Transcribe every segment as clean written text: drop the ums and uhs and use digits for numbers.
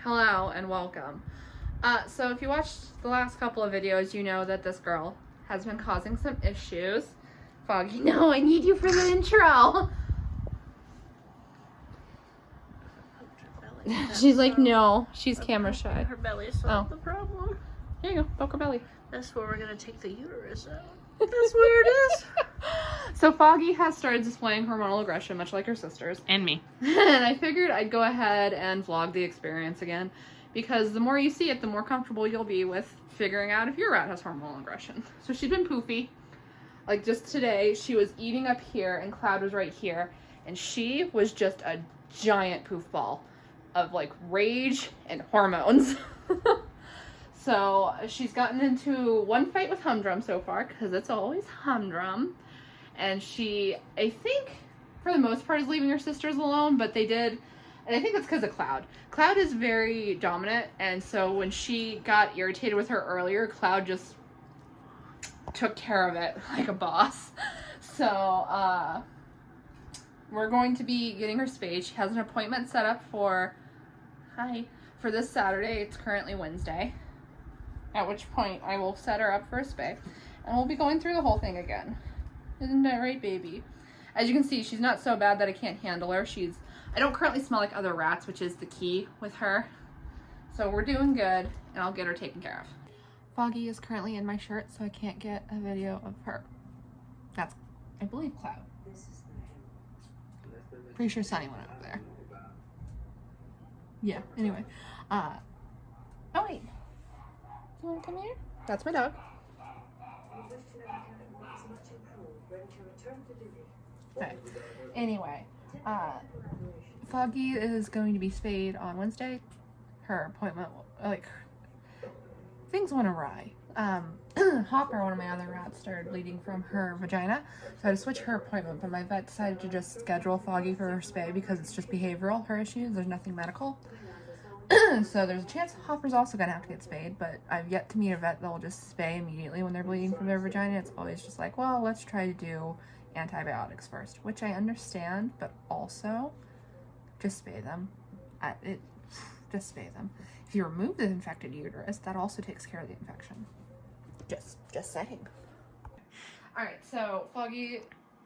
Hello and welcome. So if you watched the last couple of videos, you know that this girl has been causing some issues. Foggy, no, I need you for the intro. She's like, no, she's camera shy. Her belly solved the problem. There you go, poke her belly. That's where we're gonna take the uterus out. That's where it is. So Foggy has started displaying hormonal aggression, much like her sisters. And me. And I figured I'd go ahead and vlog the experience again, because the more you see it, the more comfortable you'll be with figuring out if your rat has hormonal aggression. So she's been poofy. Like just today, she was eating up here and Cloud was right here, and she was just a giant poof ball of like rage and hormones. So she's gotten into one fight with Humdrum so far, because it's always Humdrum. And she, I think, for the most part, is leaving her sisters alone, but they did, and I think that's because of Cloud. Cloud is very dominant, and so when she got irritated with her earlier, Cloud just took care of it like a boss. So, we're going to be getting her spayed. She has an appointment set up for this Saturday. It's currently Wednesday, at which point I will set her up for a spay, and we'll be going through the whole thing again. Isn't that right, baby? As you can see, she's not so bad that I can't handle her. I don't currently smell like other rats, which is the key with her. So we're doing good, and I'll get her taken care of. Foggy is currently in my shirt, so I can't get a video of her. That's, I believe, Cloud. Pretty sure Sunny went over there. Yeah, anyway. Oh, wait. You want to come here? That's my dog. Okay. Anyway, Foggy is going to be spayed on Wednesday. Her appointment, like, things went awry. Hopper, one of my other rats, started bleeding from her vagina, so I had to switch her appointment, but my vet decided to just schedule Foggy for her spay because it's just behavioral, her issues, there's nothing medical. So there's a chance Hopper's also going to have to get spayed, but I've yet to meet a vet that will just spay immediately when they're bleeding from their vagina. It's always just like, well, let's try to do antibiotics first, which I understand, but also just spay them. Just spay them. If you remove the infected uterus, that also takes care of the infection. Just saying. Alright, so Foggy,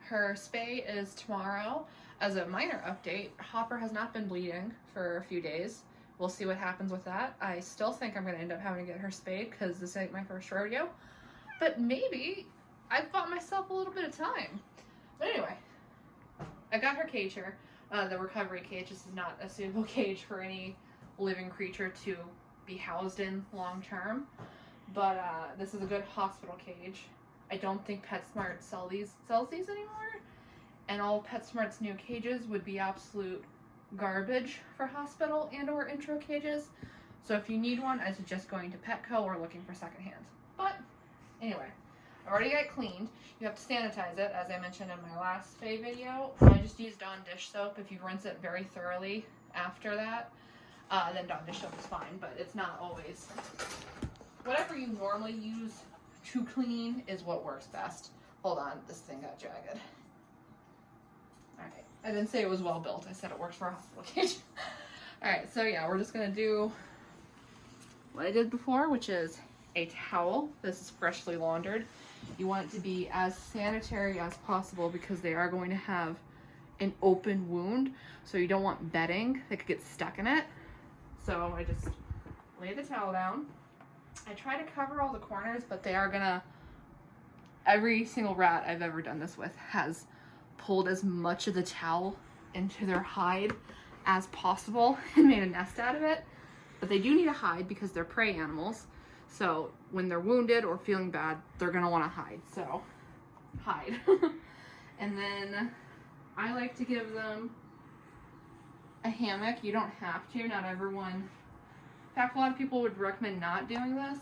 her spay is tomorrow. As a minor update, Hopper has not been bleeding for a few days. We'll see what happens with that. I still think I'm going to end up having to get her spayed because this ain't my first rodeo. But maybe I've bought myself a little bit of time. But anyway, I got her cage here. The recovery cage. This is not a suitable cage for any living creature to be housed in long term. But this is a good hospital cage. I don't think PetSmart sells these anymore. And all PetSmart's new cages would be absolute garbage for hospital and or intro cages. So if you need one, I suggest going to Petco or looking for secondhand. But anyway, I already got it cleaned. You have to sanitize it, as I mentioned in my last spay video. I just use Dawn dish soap. If you rinse it very thoroughly after that, then Dawn dish soap is fine, but it's not always. Whatever you normally use to clean is what works best. Hold on, this thing got jagged. Alright, I didn't say it was well built. I said it works for a hospital cage. Alright, so yeah, we're just going to do what I did before, which is a towel. This is freshly laundered. You want it to be as sanitary as possible because they are going to have an open wound, so you don't want bedding that could get stuck in it. So I just lay the towel down. I try to cover all the corners, but they are gonna, every single rat I've ever done this with has pulled as much of the towel into their hide as possible and made a nest out of it. But they do need a hide because they're prey animals. So when they're wounded or feeling bad, they're gonna wanna hide, so hide. And then I like to give them a hammock. You don't have to, not everyone. In fact, a lot of people would recommend not doing this,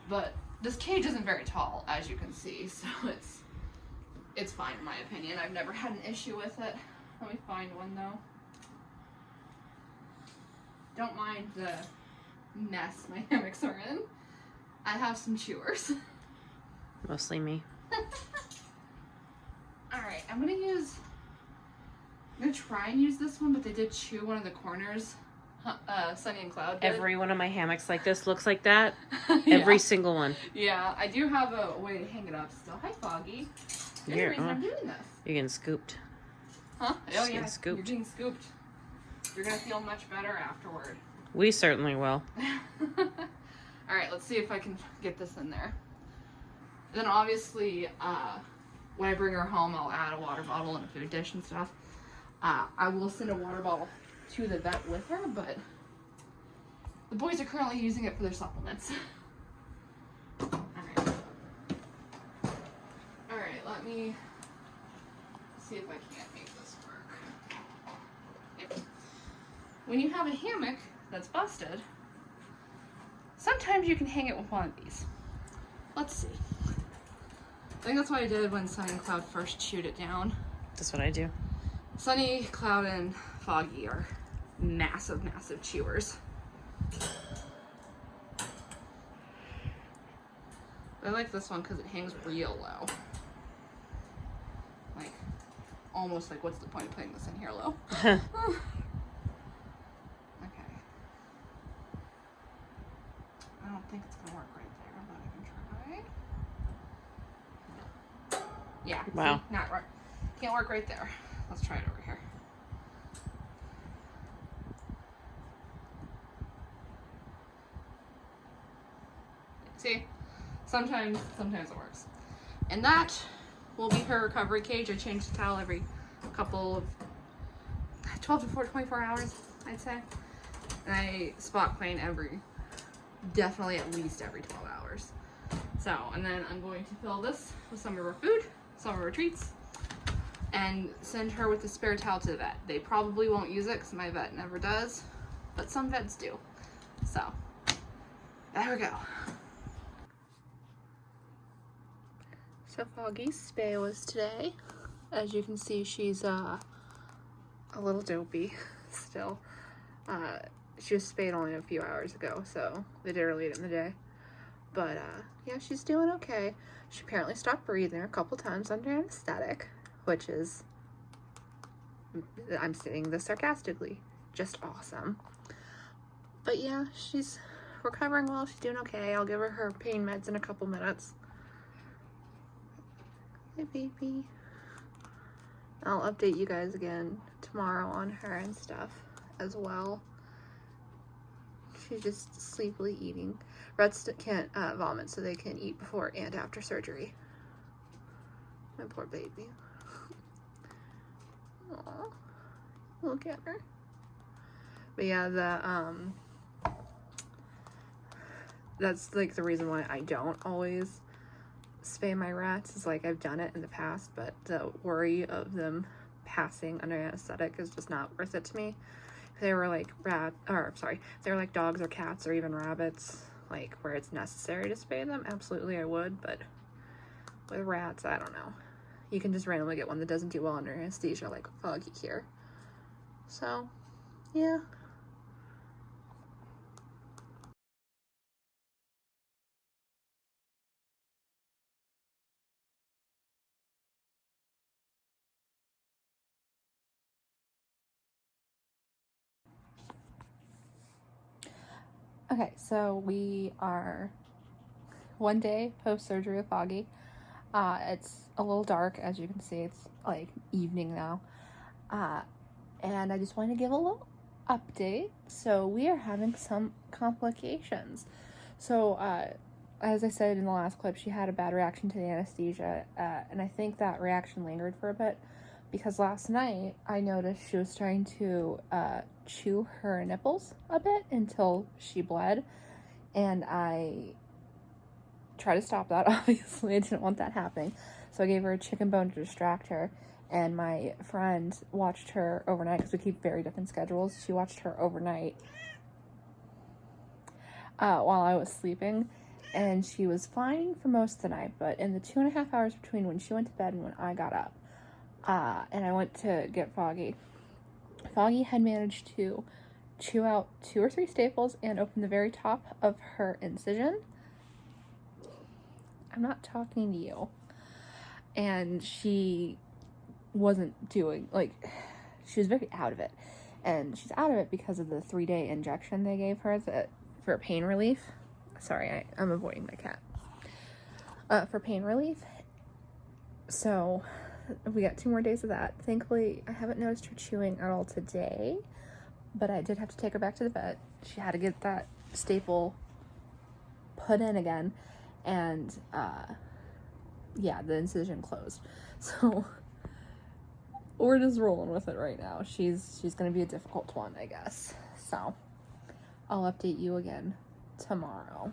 but this cage isn't very tall, as you can see, so it's fine in my opinion. I've never had an issue with it. Let me find one though. Don't mind the mess my hammocks are in. I have some chewers. Mostly me. Alright, I'm gonna try and use this one, but they did chew one of the corners Sunny and Cloud did. Every one of my hammocks like this looks like that. Yeah. Every single one. Yeah, I do have a way to hang it up still. Hi, Foggy. There's a reason I'm doing this. You're getting scooped. Huh? Oh, yeah. Scooped. You're getting scooped. You're going to feel much better afterward. We certainly will. All right, let's see if I can get this in there. Then obviously, when I bring her home, I'll add a water bottle and a food dish and stuff. I will send a water bottle to the vet with her, but the boys are currently using it for their supplements. Alright, let me see if I can't make this work. Yep. When you have a hammock that's busted, sometimes you can hang it with one of these. Let's see. I think that's what I did when Sunny and Cloud first chewed it down. That's what I do. Sunny, Cloud, and Foggy are massive, massive chewers. I like this one because it hangs real low. Like, almost like, what's the point of putting this in here low? Okay. I don't think it's going to work right there, but I can try. Yeah. Wow. See? Not right. Can't work right there. Let's try it over here. See? Sometimes it works. And that will be her recovery cage. I change the towel every couple of 12 to 24 hours, I'd say. And I spot clean definitely at least every 12 hours. So, and then I'm going to fill this with some of her food, some of her treats, and send her with the spare towel to the vet. They probably won't use it because my vet never does, but some vets do. So, there we go. So Foggy's spay was today. As you can see, she's a little dopey still. She was spayed only a few hours ago, so they did her late in the day. But yeah, she's doing okay. She apparently stopped breathing a couple times under anesthetic, which is, I'm saying this sarcastically, just awesome. But yeah, she's recovering well. She's doing okay. I'll give her her pain meds in a couple minutes. Hey, baby. I'll update you guys again tomorrow on her and stuff as well. She's just sleepily eating. Rats can't vomit, so they can eat before and after surgery. My poor baby. Aw, look at her. But yeah, that's like the reason why I don't always spay my rats. Is like I've done it in the past, but the worry of them passing under anesthetic is just not worth it to me. If they were like if they were like dogs or cats or even rabbits, like where it's necessary to spay them, absolutely I would. But with rats, I don't know. You can just randomly get one that doesn't do well under anesthesia, like Foggy here. So, yeah. Okay, so we are one day post-surgery with Foggy. It's a little dark, as you can see. It's like evening now. And I just wanted to give a little update. So we are having some complications. So, as I said in the last clip, she had a bad reaction to the anesthesia. And I think that reaction lingered for a bit. Because last night, I noticed she was trying to chew her nipples a bit until she bled. And I tried to stop that, obviously. I didn't want that happening. So I gave her a chicken bone to distract her. And my friend watched her overnight, because we keep very different schedules. She watched her overnight while I was sleeping. And she was fine for most of the night. But in the 2.5 hours between when she went to bed and when I got up, and I went to get Foggy, Foggy had managed to chew out 2 or 3 staples and open the very top of her incision. I'm not talking to you. And she wasn't doing, like, she was very out of it. and she's out of it because of the 3-day injection they gave her for pain relief. Sorry, I'm avoiding my cat. For pain relief. So we got 2 more days of that. Thankfully, I haven't noticed her chewing at all today, but I did have to take her back to the vet. She had to get that staple put in again, and yeah, the incision closed. So we're just rolling with it right now. She's gonna be a difficult one, I guess. So I'll update you again tomorrow.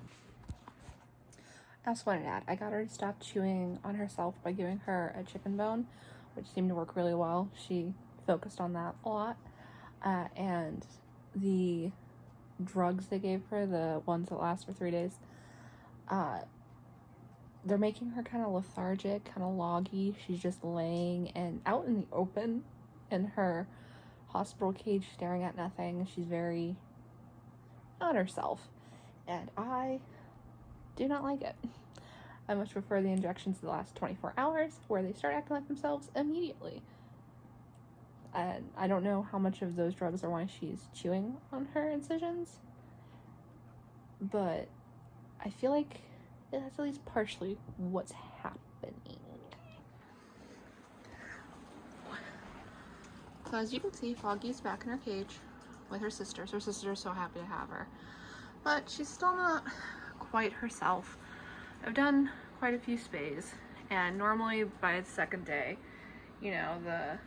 I also wanted to add, I got her to stop chewing on herself by giving her a chicken bone, which seemed to work really well. She focused on that a lot. And the drugs they gave her, the ones that last for 3 days, they're making her kind of lethargic, kind of loggy. She's just laying and out in the open in her hospital cage staring at nothing. She's very not herself, and I do not like it. I much prefer the injections to the last 24 hours where they start acting like themselves immediately. And I don't know how much of those drugs are why she's chewing on her incisions, but I feel like that's at least partially what's happening. So as you can see, Foggy's back in her cage with her sisters. Her sisters are so happy to have her, but she's still not quite herself. I've done quite a few spays, and normally by the 2nd day, you know, the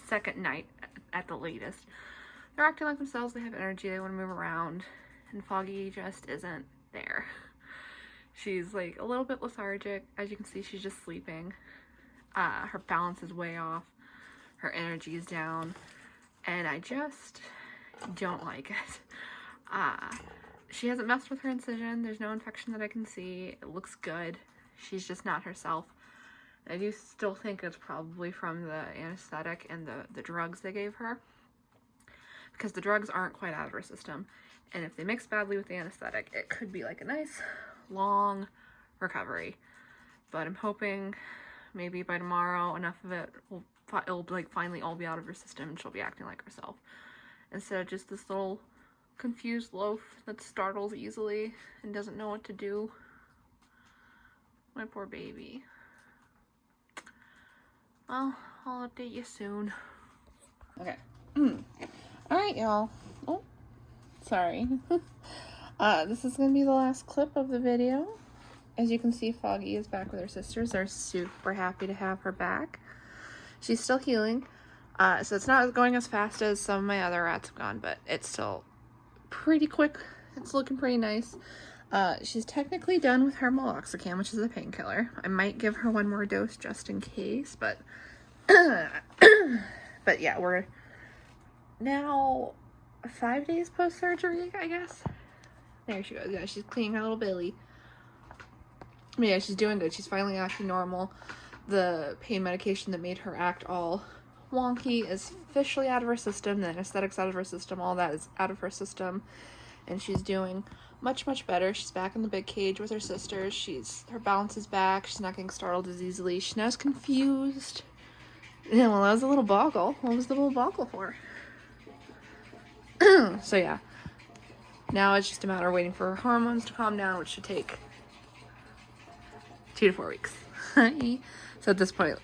2nd night at the latest, they're acting like themselves. They have energy, they want to move around, and Foggy just isn't there. She's like a little bit lethargic. As you can see, she's just sleeping. Her balance is way off, her energy is down, and I just don't like it. She hasn't messed with her incision. There's no infection that I can see. It looks good. She's just not herself. I do still think it's probably from the anesthetic and the drugs they gave her, because the drugs aren't quite out of her system. And if they mix badly with the anesthetic, it could be like a nice long recovery. But I'm hoping maybe by tomorrow enough of it it'll like finally all be out of her system and she'll be acting like herself, instead of just this little confused loaf that startles easily and doesn't know what to do. My poor baby. Well, I'll update you soon. Okay. Alright, y'all. Oh, sorry. This is gonna be the last clip of the video. As you can see, Foggy is back with her sisters. They're super happy to have her back. She's still healing. So it's not going as fast as some of my other rats have gone, but it's still pretty quick. It's looking pretty nice. She's technically done with her meloxicam, which is a painkiller. I might give her 1 more dose just in case, but but yeah, we're now 5 days post-surgery, I guess. There she goes. Yeah, she's cleaning her little belly. But yeah, she's doing good. She's finally acting normal. The pain medication that made her act all wonky is officially out of her system. The anesthetic's out of her system. All that is out of her system. And she's doing much, much better. She's back in the big cage with her sisters. Her balance is back. She's not getting startled as easily. She's not as confused. Yeah, well, that was a little boggle. What was the little boggle for? So yeah. Now it's just a matter of waiting for her hormones to calm down, which should take 2 to 4 weeks. So at this point,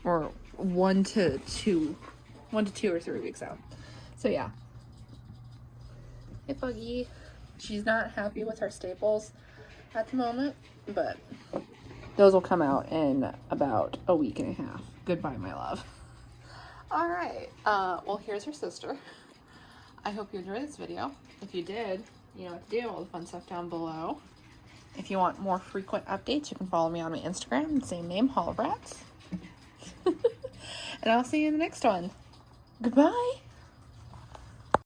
or 1 to 2 or 3 weeks out. So yeah. Hey, Foggy. She's not happy with her staples at the moment, but those will come out in about a week and a half. Goodbye, my love. All right. Well, here's her sister. I hope you enjoyed this video. If you did, you know what to do. All the fun stuff down below. If you want more frequent updates, you can follow me on my Instagram, same name, Hall of Rats. And I'll see you in the next one. Goodbye.